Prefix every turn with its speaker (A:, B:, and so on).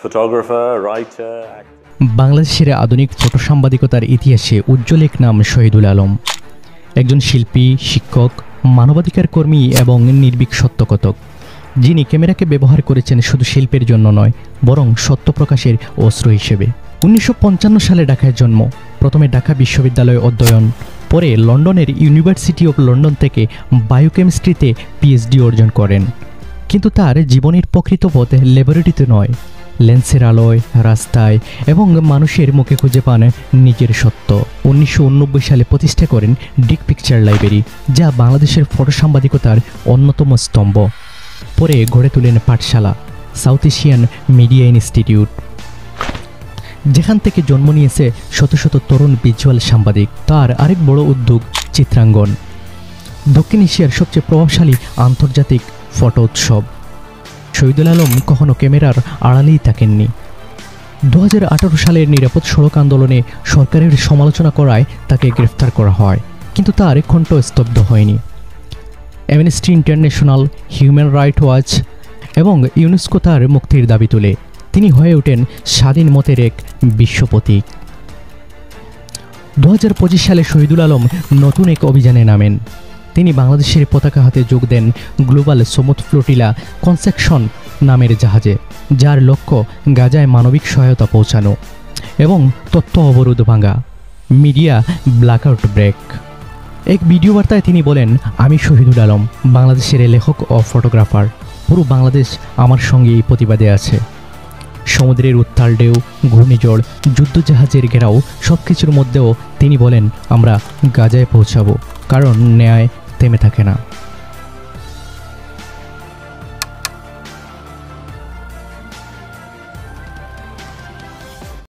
A: photographer, writer, actor.
B: বাংলাদেশের আধুনিক photo সাংবাদিকতার ইতিহাসে উজ্জ্বল এক নাম শহীদুল আলম। একজন শিল্পী, শিক্ষক, মানবাধিকার কর্মী এবং নির্ভীক সত্যকথক, যিনি ক্যামেরাকে ব্যবহার করেছেন শুধু শিল্পের জন্য নয়, বরং সত্য প্রকাশের অস্ত্র হিসেবে। 1955 সালে ঢাকায় জন্ম। প্রথমে ঢাকা বিশ্ববিদ্যালয়ে অধ্যয়ন, পরে লন্ডনের ইউনিভার্সিটি অব লন্ডন থেকে বায়োকেমিস্ট্রিতে পিএইচডি অর্জন করেন। কিন্তু তার জীবনের প্রকৃত পথ ল্যাবরেটরিতে নয়, লেন্সের আলোয়, রাস্তায় এবং মানুষের মুখে খুঁজে পান নিজের সত্য। 1989 সালে প্রতিষ্ঠা করেন ডিক পিকচার লাইব্রেরি, যা বাংলাদেশের ফটো সাংবাদিকতার অন্যতম স্তম্ভ। পরে গড়ে তোলেন পাঠশালা, সাউথ এশিয়ান মিডিয়া ইনস্টিটিউট, যেখান থেকে জন্ম নিয়েছে শত শত তরুণ ভিজুয়াল সাংবাদিক। তার আরেক বড় উদ্যোগ চিত্রাঙ্গন, দক্ষিণ এশিয়ার সবচেয়ে প্রভাবশালী আন্তর্জাতিক ফটো উৎসব। শহীদুল আলম কখনো ক্যামেরার আড়ালেই থাকেননি। 2018 সালের নিরাপদ সড়ক আন্দোলনে সরকারের সমালোচনা করায় তাকে গ্রেফতার করা হয়, কিন্তু তার কণ্ঠ স্তব্ধ হয়নি। Amnesty international, human rights watch এবং ইউনেস্কো তার মুক্তির দাবি তুলে তিনি হয়ে ওঠেন স্বাধীন মতের এক বিশ্বপ্রতীক। 2025 সালে শহীদুল আলম নতুন এক অভিযানে নামেন। তিনি বাংলাদেশের পতাকা হাতে যোগ দেন গ্লোবাল সমুদ্র ফ্লোটিলা কনসেকশন নামের জাহাজে, যার লক্ষ্য গাজায় মানবিক সহায়তা পৌঁছানো এবং তথ্য অবরোধ ভাঙা, মিডিয়া ব্ল্যাকআউট ব্রেক। এক ভিডিও বার্তায় তিনি বলেন, আমি শহীদুল আলম, বাংলাদেশের লেখক ও ফটোগ্রাফার। পুরো বাংলাদেশ আমার সঙ্গে এই প্রতিবাদে আছে। সমুদ্রের উত্তাল ঢেউ, ঘূর্ণিঝড়, যুদ্ধজাহাজের ঘেরাও, সব কিছুর মধ্যেও তিনি বলেন, আমরা গাজায় পৌঁছাবো, কারণ ন্যায় থেমে থাকে না।